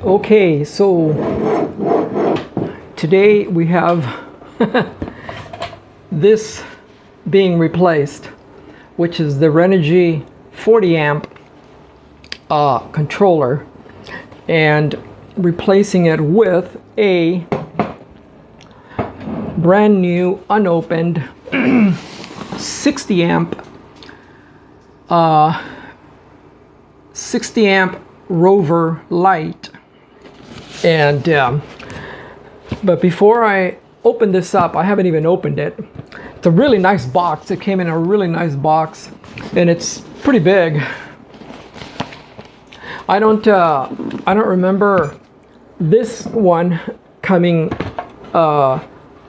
Okay, so today we have this being replaced, which is the Renogy 40 amp controller, and replacing it with a brand new unopened 60 amp Rover light. And but before I open this up, I haven't even opened it. It's a really nice box. It came in a really nice box, and it's pretty big. I don't remember this one coming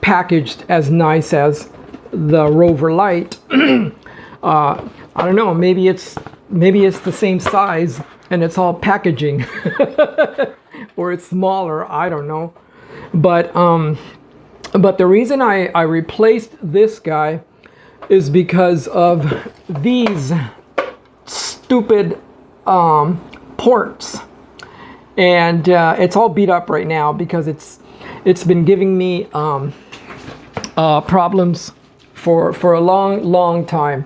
packaged as nice as the Rover light. I don't know. Maybe it's the same size and it's all packaging, or it's smaller. I don't know. But the reason I replaced this guy is because of these stupid ports, and it's all beat up right now because it's been giving me problems for a long time.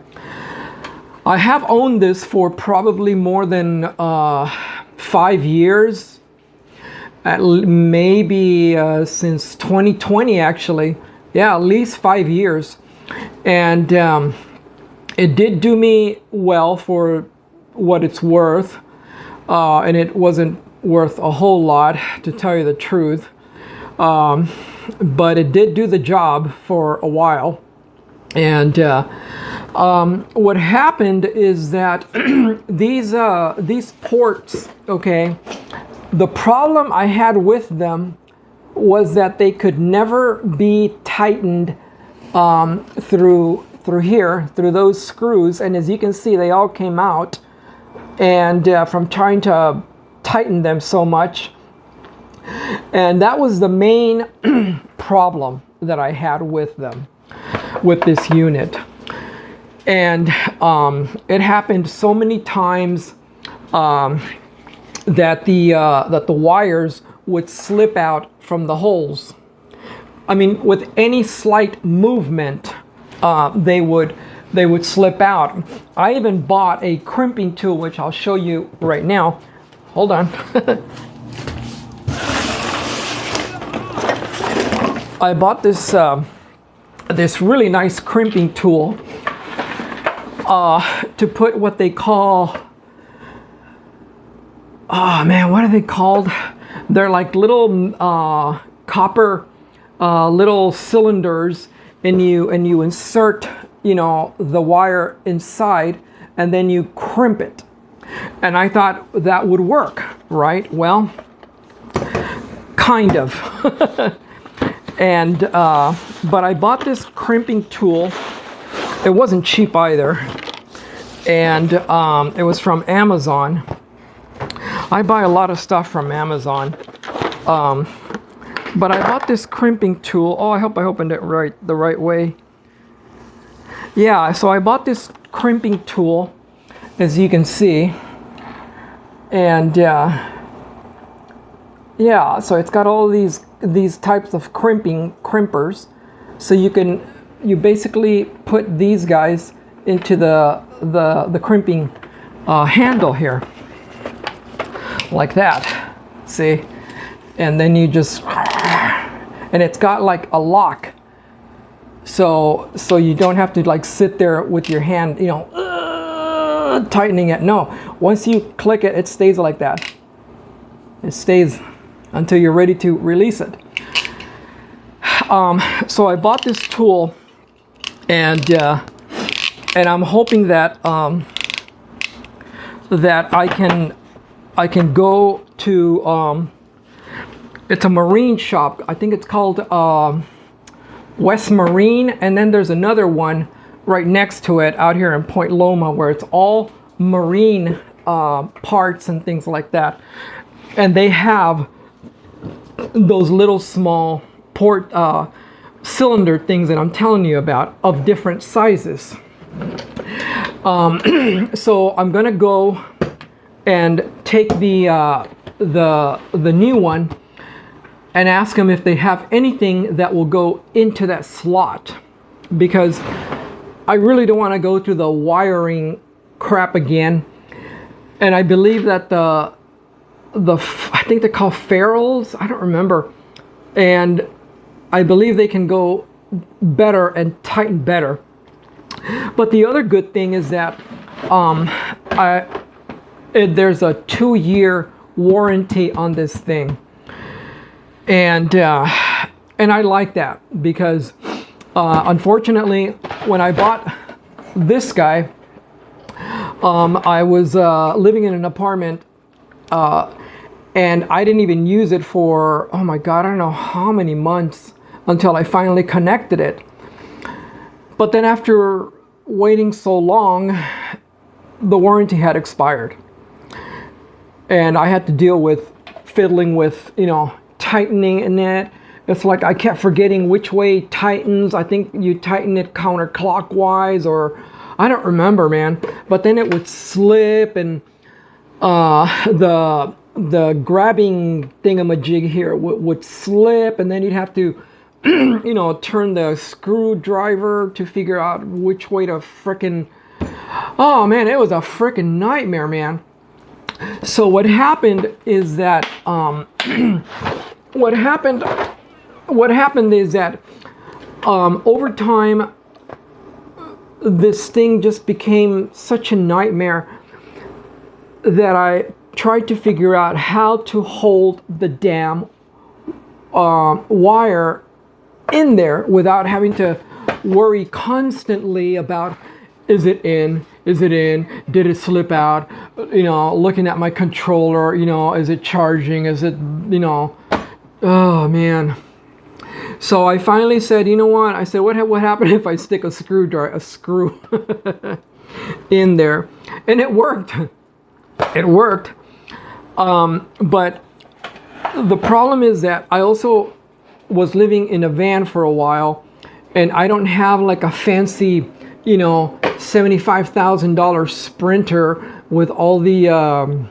I have owned this for probably more than 5 years, maybe since 2020 actually. Yeah, at least 5 years. And it did do me well for what it's worth, and it wasn't worth a whole lot, to tell you the truth, but it did do the job for a while. And what happened is that these ports, okay, the problem I had with them was that they could never be tightened through here, through those screws. And as you can see, they all came out, and from trying to tighten them so much. And that was the main problem that I had with them, with this unit. And it happened so many times that the wires would slip out from the holes. I mean, with any slight movement, they would slip out. I even bought a crimping tool, which I'll show you right now. Hold on. I bought this this really nice crimping tool to put what they call, oh man, what are they called? They're like little copper little cylinders, and you insert, you know, the wire inside, and then you crimp it. And I thought that would work, right? Well, kind of. And but I bought this crimping tool. It wasn't cheap either, and it was from Amazon. I buy a lot of stuff from Amazon, but I bought this crimping tool. Oh, I hope I opened it the right way. Yeah, so I bought this crimping tool, as you can see, and yeah, so it's got all these types of crimpers, so you basically put these guys into the crimping handle here, like that. See, and then you just, and it's got like a lock, so you don't have to like sit there with your hand, you know, tightening it. No, once you click it, it stays like that. It stays until you're ready to release it. So I bought this tool, and I'm hoping that that I can go to it's a marine shop. I think it's called West Marine, and then there's another one right next to it out here in Point Loma, where it's all marine parts and things like that, and they have those little small port cylinder things that I'm telling you about, of different sizes. So I'm gonna go and take the the new one and ask them if they have anything that will go into that slot, because I really don't want to go through the wiring crap again. And I believe that I think they're called ferrules, I don't remember, and I believe they can go better and tighten better. But the other good thing is that there's a 2-year warranty on this thing, and I like that, because unfortunately when I bought this guy, I was living in an apartment, and I didn't even use it for, oh my God, I don't know how many months until I finally connected it. But then after waiting so long, the warranty had expired. And I had to deal with fiddling with, tightening in it. It's like I kept forgetting which way tightens. I think you tighten it counterclockwise, or I don't remember, man. But then it would slip, and the grabbing thingamajig here would slip, and then you'd have to turn the screwdriver to figure out which way to frickin', oh man, it was a frickin' nightmare, man. So what happened is that what happened is that over time this thing just became such a nightmare that I tried to figure out how to hold the damn wire in there without having to worry constantly about, is it in, did it slip out, looking at my controller, is it charging, is it, oh man. So I finally said, you know what, I said, what happened if I stick a screw in there? And it worked. It worked. But the problem is that I also was living in a van for a while, and I don't have like a fancy, $75,000 Sprinter with all the,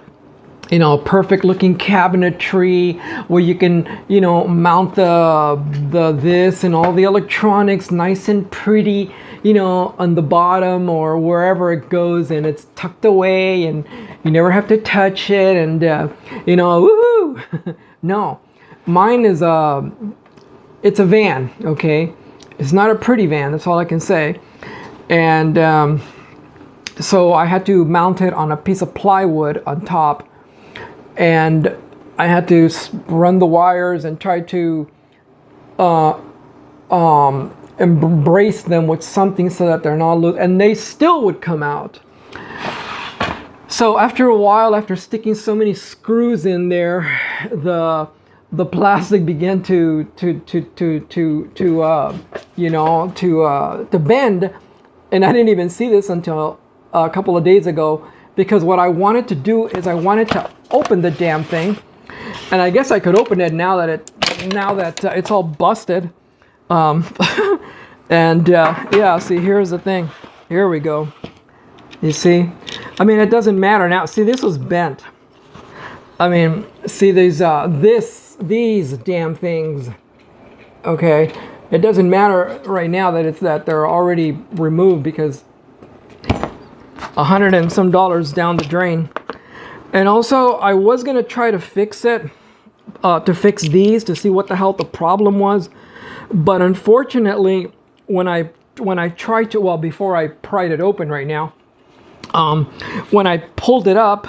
perfect looking cabinetry where you can, mount the this and all the electronics nice and pretty, on the bottom or wherever it goes, and it's tucked away and you never have to touch it, and woohoo. No, mine is it's a van, okay? It's not a pretty van, that's all I can say. And so I had to mount it on a piece of plywood on top, and I had to run the wires and try to embrace them with something so that they're not loose, and they still would come out. So after a while, after sticking so many screws in there, the plastic began to bend, and I didn't even see this until a couple of days ago, because what I wanted to do is I wanted to open the damn thing, and I guess I could open it now that it's all busted. Yeah, see, here's the thing. Here we go. You see? I mean, it doesn't matter now. See, this was bent. I mean, see these damn things. Okay, it doesn't matter right now that they're already removed, because $100 and some down the drain. And also, I was gonna try to fix it, to fix these, to see what the hell the problem was. But unfortunately, when I tried to, well, before I pried it open right now, when I pulled it up,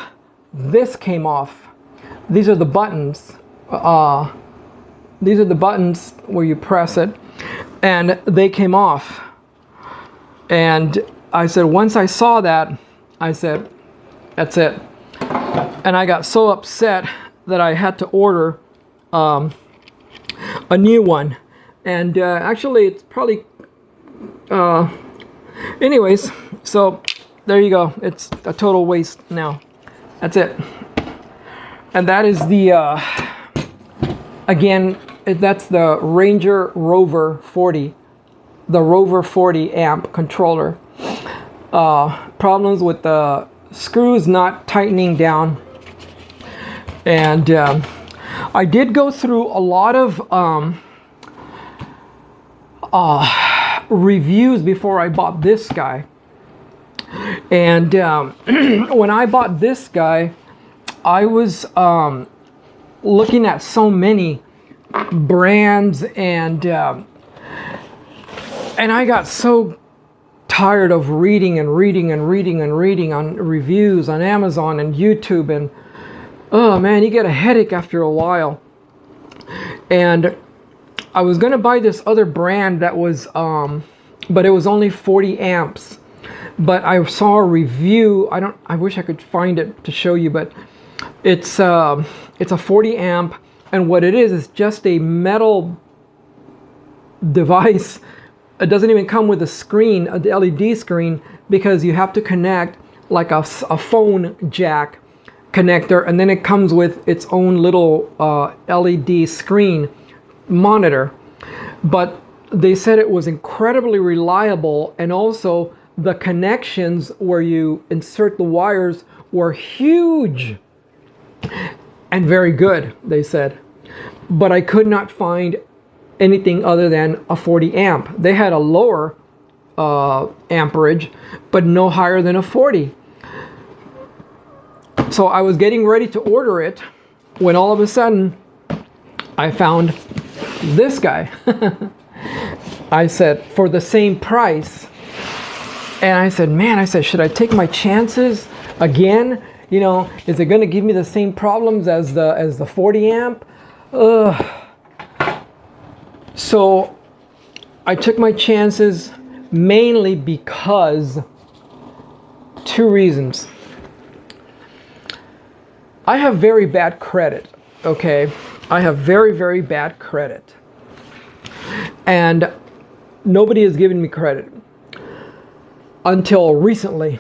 this came off. These are the buttons. These are the buttons where you press it, and they came off. And I said, once I saw that, I said, that's it. And I got so upset that I had to order a new one. And actually, it's probably, anyways, so there you go. It's a total waste now. That's it. And that is the, again, that's the Ranger Rover 40, the Rover 40 amp controller. Problems with the screws not tightening down. And I did go through a lot of reviews before I bought this guy. And when I bought this guy, I was looking at so many brands, and I got so tired of reading on reviews on Amazon and YouTube, and oh man, you get a headache after a while. And I was gonna buy this other brand that was but it was only 40 amps. But I saw a review, I wish I could find it to show you, but it's a 40 amp, and what it is just a metal device. It doesn't even come with a screen, a LED screen, because you have to connect like a phone jack connector, and then it comes with its own little LED screen monitor. But they said it was incredibly reliable, and also the connections where you insert the wires were huge and very good, they said. But I could not find anything other than a 40 amp. They had a lower amperage, but no higher than a 40. So I was getting ready to order it when all of a sudden I found this guy. I said, for the same price. And I said, man, I said, should I take my chances again? You know, is it going to give me the same problems as the 40 amp? So I took my chances mainly because two reasons. I have very bad credit, okay? I have very, very bad credit. And nobody has given me credit. Until recently,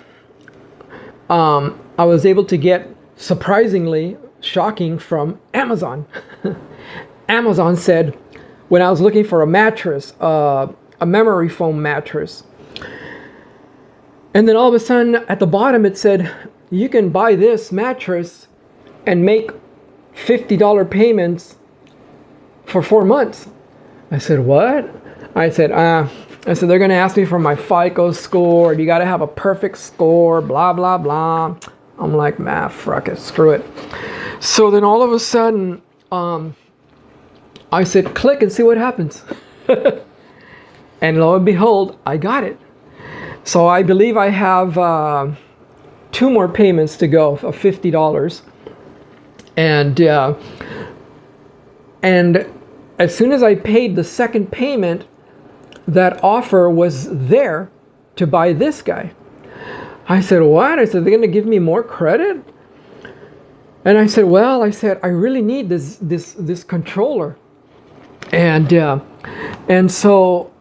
I was able to get, surprisingly shocking, from Amazon. Amazon said, when I was looking for a mattress, a memory foam mattress, and then all of a sudden at the bottom it said, you can buy this mattress and make $50 payments for 4 months. I said, what? I said, they're going to ask me for my FICO score. You got to have a perfect score, blah, blah, blah. I'm like, man, fuck it, screw it. So then all of a sudden, I said, click and see what happens. And lo and behold, I got it. So I believe I have 2 more payments to go of $50. And as soon as I paid the second payment, that offer was there to buy this guy. I said, what? I said, they're going to give me more credit? And I said, well, I really need this controller. And so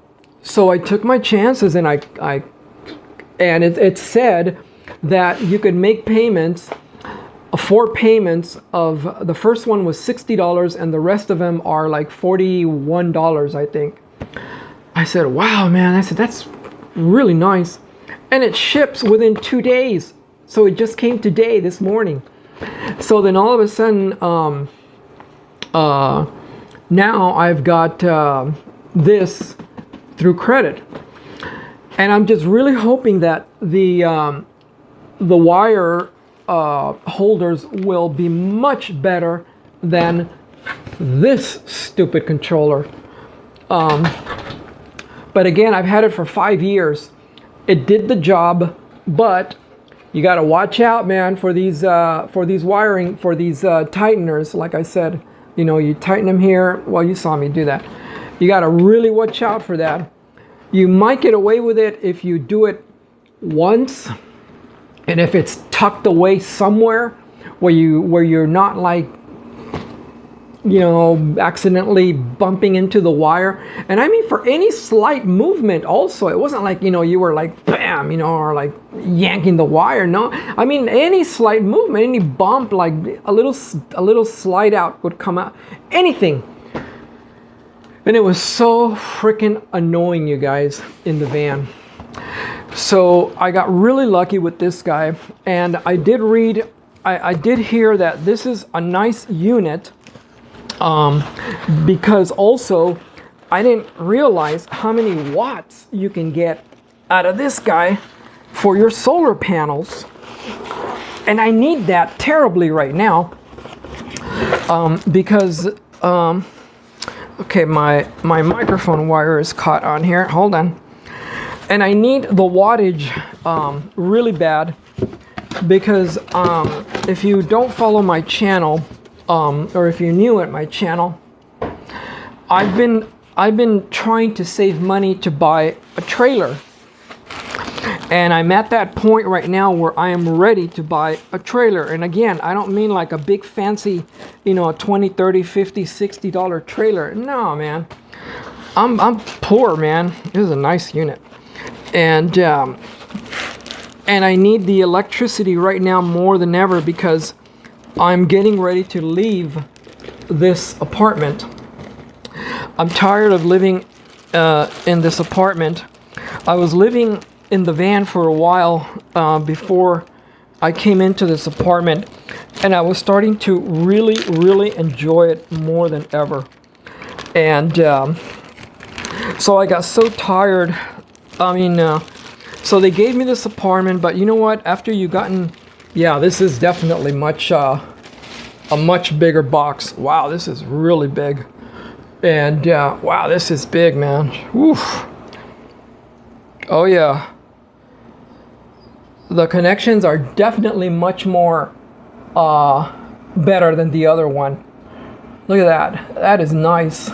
I took my chances, and it said that you could make payments, 4 payments of, the first one was $60, and the rest of them are like $41, I think. I said, wow, man, I said, that's really nice. And it ships within 2 days. So it just came today, this morning. So then all of a sudden, now I've got this through credit. And I'm just really hoping that the wire holders will be much better than this stupid controller. But again, I've had it for 5 years. It did the job, but you got to watch out, man, for these wiring, for these tighteners. Like I said, you know, you tighten them here. Well, you saw me do that. You got to really watch out for that. You might get away with it if you do it once, and if it's tucked away somewhere where you're not, like, you know, accidentally bumping into the wire. And I mean, for any slight movement also, it wasn't like, you know, you were like, bam, you know, or like yanking the wire. No, I mean, any slight movement, any bump, like a little slide out would come out, anything. And it was so freaking annoying, you guys, in the van. So I got really lucky with this guy, and I did read I did hear that this is a nice unit, because also I didn't realize how many watts you can get out of this guy for your solar panels. And I need that terribly right now, because, okay, my microphone wire is caught on here. Hold on. And I need the wattage really bad, because if you don't follow my channel, or if you're new at my channel, I've been trying to save money to buy a trailer. And I'm at that point right now where I am ready to buy a trailer. And again, I don't mean like a big fancy, you know, a $20, $30, $50, $60 trailer. No, man. I'm poor, man. This is a nice unit. And I need the electricity right now more than ever, because I'm getting ready to leave this apartment. I'm tired of living in this apartment. I was living in the van for a while before I came into this apartment, and I was starting to really enjoy it more than ever. And so I got so tired. I mean, so they gave me this apartment, but you know what? After you gotten, yeah, this is definitely a much bigger box. Wow, this is really big. And wow, this is big, man. Oof. Oh yeah. The connections are definitely much more better than the other one. Look at that. That is nice.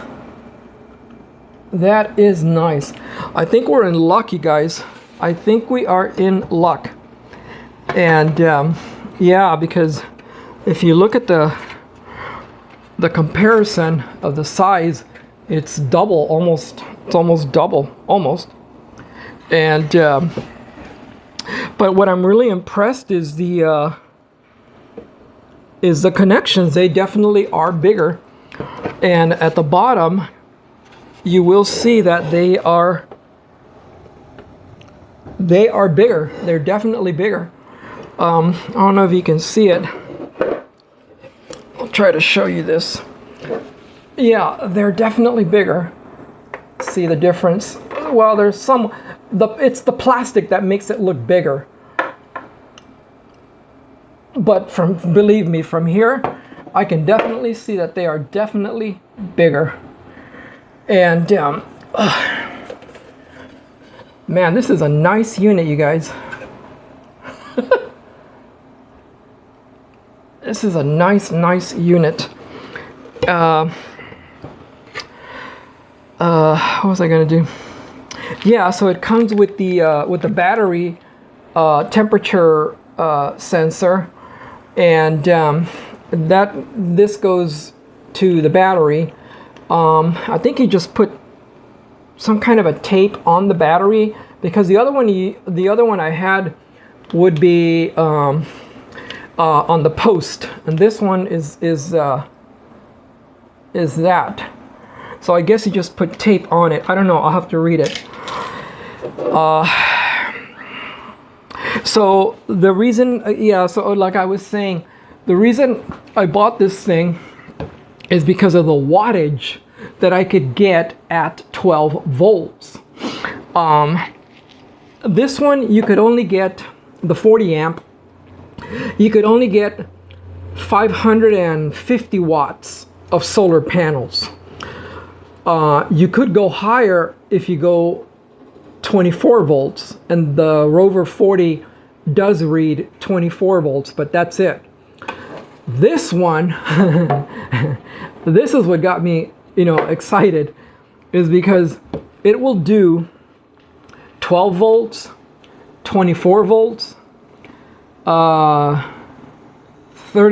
That is nice. I think we're in luck, you guys. I think we are in luck. And yeah, because if you look at the comparison of the size, it's double, almost. It's almost double, almost. And but what I'm really impressed is the connections. They definitely are bigger. And at the bottom, you will see that they are bigger. They're definitely bigger. I don't know if you can see it. I'll try to show you this. Yeah, they're definitely bigger. See the difference? Well, there's some. It's the plastic that makes it look bigger. But believe me, from here, I can definitely see that they are definitely bigger. And man, this is a nice unit, you guys. This is a nice unit. What was I gonna do? Yeah, so it comes with the battery temperature sensor, and this goes to the battery. I think you just put some kind of a tape on the battery, because the other one I had would be on the post, and this one is that. So I guess you just put tape on it. I don't know. I'll have to read it. So the reason, yeah. So like I was saying, the reason I bought this thing is because of the wattage that I could get at 12 volts. This one you could only get the 40 amp. You could only get 550 watts of solar panels. You could go higher if you go 24 volts, and the Rover 40 does read 24 volts, but that's it. This one, this is what got me, excited, is because it will do 12 volts, 24 volts, 30,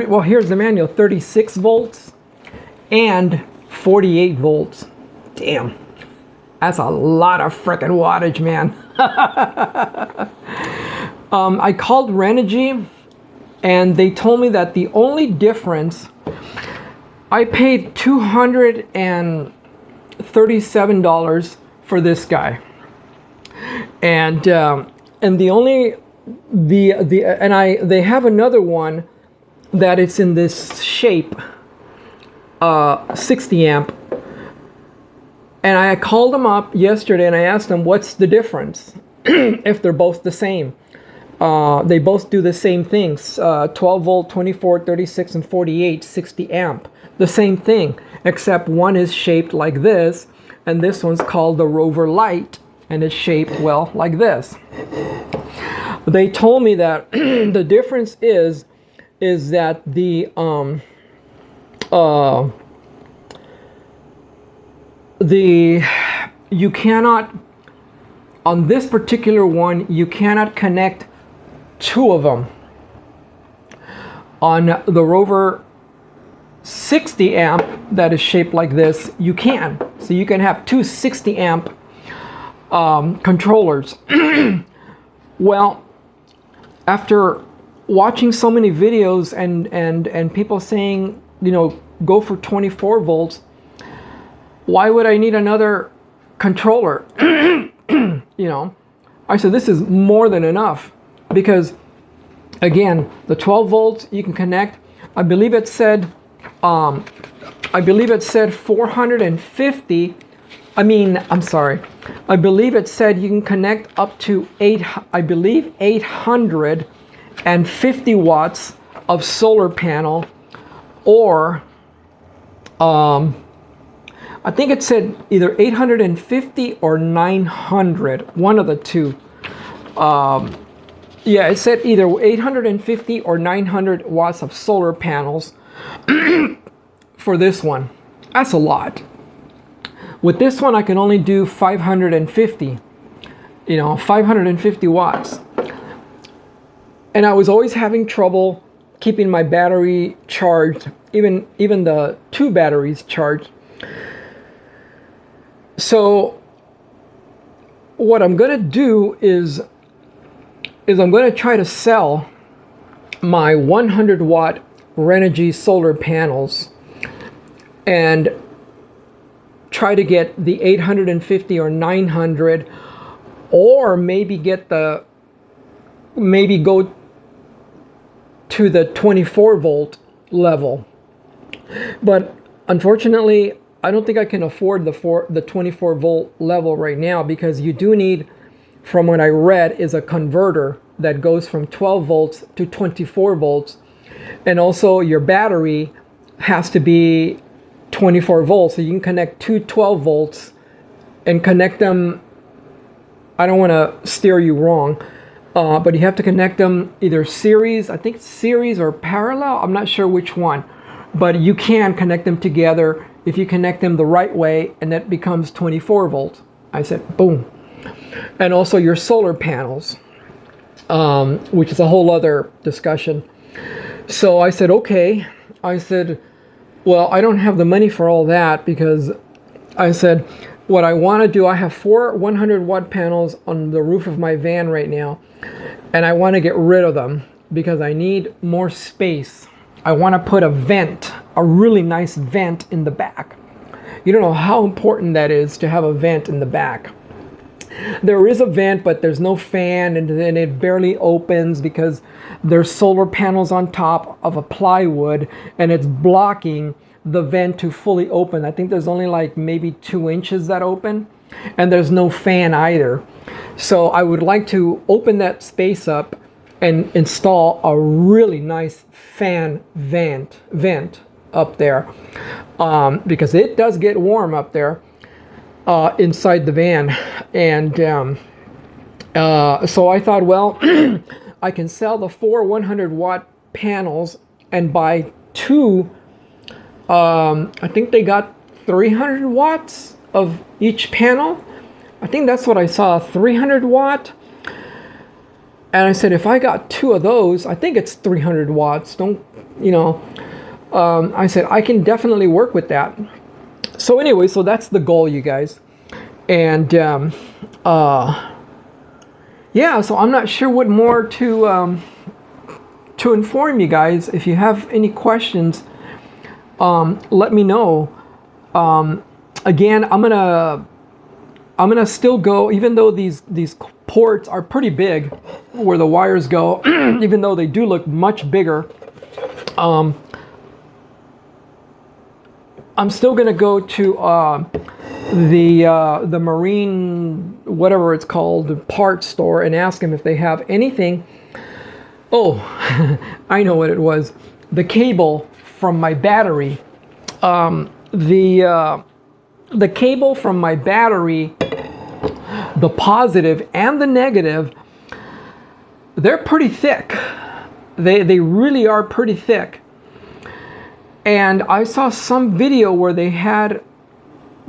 well, here's the manual, 36 volts, and 48 volts. Damn, that's a lot of frickin' wattage, man. I called Renogy, and they told me that the only difference, I paid $237 for this guy, and they have another one that it's in this shape, 60 amp. And I called them up yesterday and I asked them what's the difference if they're both the same. They both do the same things, 12 volt, 24, 36, and 48, 60 amp. The same thing, except one is shaped like this, and this one's called the Rover Light, and it's shaped, well, like this. They told me that the difference is that you cannot, on this particular one, you cannot connect two of them. On the Rover 60 amp that is shaped like this, you can. So you can have two 60 amp controllers. Well, after watching so many videos and people saying, you know, go for 24 volts, why would I need another controller? You know, I said this is more than enough, because again, the 12 volts you can connect, I believe it said 450. I believe it said you can connect up to 850 watts of solar panel, or I think it said either 850 or 900, one of the two. Yeah, it said either 850 or 900 watts of solar panels for this one. That's a lot. With this one, I can only do 550, you know, 550 watts. And I was always having trouble keeping my battery charged, even the two batteries charged. So what I'm going to do is I'm going to try to sell my 100 watt Renogy solar panels and try to get the 850 or 900, or maybe go to the 24 volt level. But unfortunately, I don't think I can afford the 24 volt level right now, because you do need, from what I read, is a converter that goes from 12 volts to 24 volts. And also your battery has to be 24 volts. So you can connect two 12 volts and connect them. I don't want to steer you wrong, but you have to connect them either series, I think series or parallel. I'm not sure which one, but you can connect them together if you connect them the right way, and that becomes 24 volts. I said, boom. And also your solar panels, which is a whole other discussion. So I said, okay. I said, well, I don't have the money for all that, because I said, what I want to do, I have 4 100 watt panels on the roof of my van right now, and I want to get rid of them because I need more space. I want to put a vent, a really nice vent in the back. You don't know how important that is to have a vent in the back. There is a vent, but there's no fan, and then it barely opens because there's solar panels on top of a plywood, and it's blocking the vent to fully open. I think there's only like maybe 2 inches that open, and there's no fan either. So I would like to open that space up and install a really nice fan vent up there, because it does get warm up there inside the van. And so I thought, well, I can sell the 4 100 watt panels and buy 2, I think they got 300 watts of each panel. I think that's what I saw, 300 watt. And I said, if I got 2 of those, I think it's 300 watts. Don't, you know, I said, I can definitely work with that. So anyway, so that's the goal, you guys. And yeah, so I'm not sure what more to inform you guys. If you have any questions, let me know. Again, I'm gonna still go, even though these ports are pretty big where the wires go, even though they do look much bigger I'm still going to go to the marine, whatever it's called, parts store, and ask them if they have anything. Oh, I know what it was. The cable from my battery. The cable from my battery, the positive and the negative, they're pretty thick. They really are pretty thick. And I saw some video where they had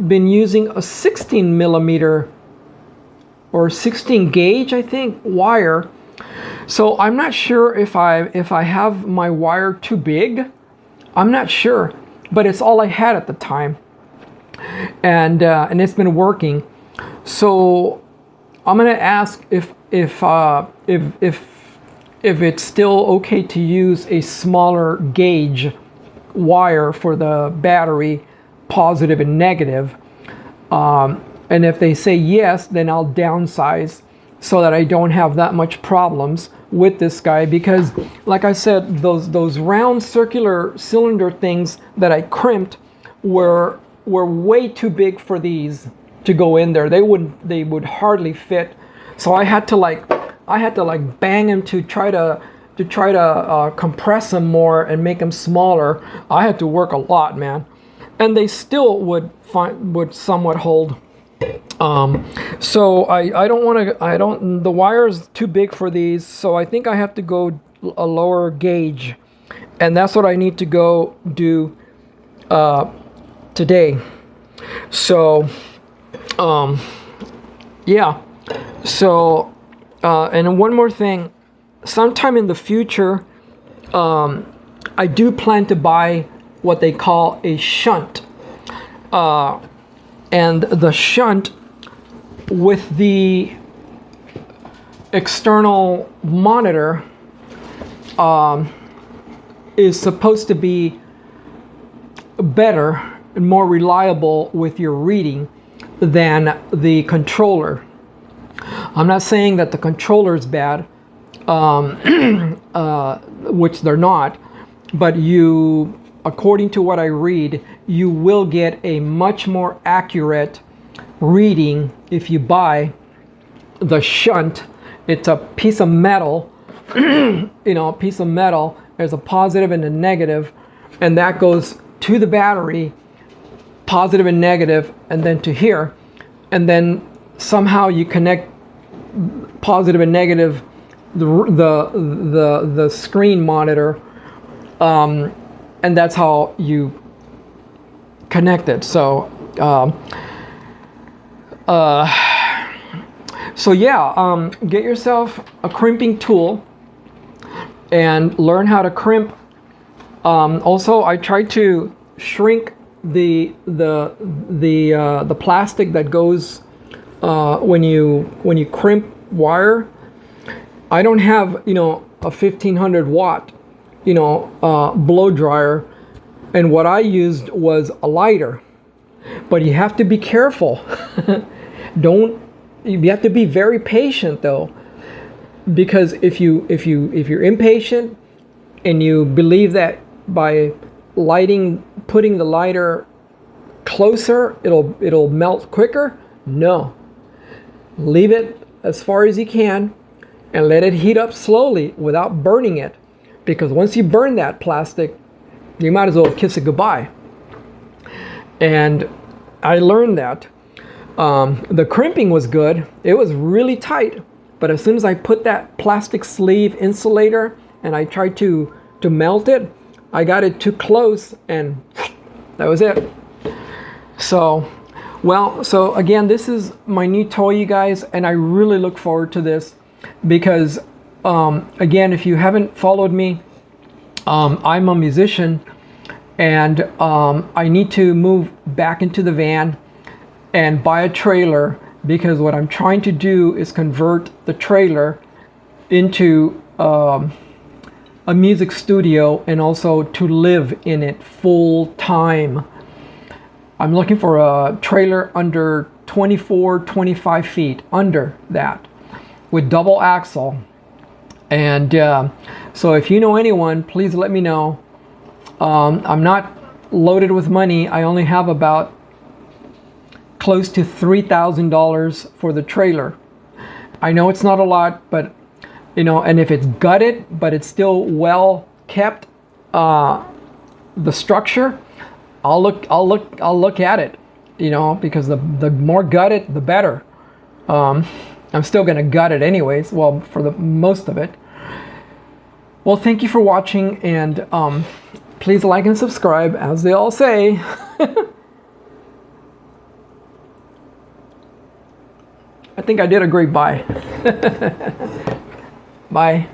been using a 16 millimeter or 16 gauge, I think, wire. So I'm not sure if I have my wire too big. I'm not sure, but it's all I had at the time, and it's been working. So I'm gonna ask if it's still okay to use a smaller gauge wire for the battery, positive and negative. And if they say yes, then I'll downsize so that I don't have that much problems with this guy, because like I said, those round circular cylinder things that I crimped were way too big for these to go in there. They would hardly fit. So I had to like bang them to try to compress them more and make them smaller. I had to work a lot, man, and they still would somewhat hold. So I don't want to. The wire's too big for these, so I think I have to go a lower gauge, and that's what I need to go do today. So yeah. So and one more thing. Sometime in the future, I do plan to buy what they call a shunt. And the shunt with the external monitor is supposed to be better and more reliable with your reading than the controller. I'm not saying that the controller is bad, which they're not, but you, according to what I read, you will get a much more accurate reading if you buy the shunt. It's a piece of metal, a piece of metal. There's a positive and a negative, and that goes to the battery, positive and negative, and then to here, and then somehow you connect positive and negative, the screen monitor, and that's how you connect it. So get yourself a crimping tool and learn how to crimp. Also, I try to shrink the plastic that goes when you crimp wire. I don't have a 1500 watt blow dryer, and what I used was a lighter. But you have to be careful. You have to be very patient though, because if you're impatient and you believe that by putting the lighter closer it'll melt quicker, no. Leave it as far as you can and let it heat up slowly without burning it, because once you burn that plastic, you might as well kiss it goodbye. And I learned that. The crimping was good. It was really tight, but as soon as I put that plastic sleeve insulator and I tried to melt it, I got it too close and that was it. So again, this is my new toy, you guys, and I really look forward to this because again, if you haven't followed me, I'm a musician, and I need to move back into the van and buy a trailer, because what I'm trying to do is convert the trailer into a music studio and also to live in it full time. I'm looking for a trailer under 25 feet, under that, with double axle. And so if you know anyone, please let me know. I'm not loaded with money. I only have about close to $3,000 for the trailer. I know it's not a lot, but you know, and if it's gutted, but it's still well kept, the structure, I'll look at it, you know, because the more gutted, the better. I'm still gonna gut it anyways. Well, for the most of it. Well, thank you for watching, and please like and subscribe, as they all say. I think I did a great bye. Bye.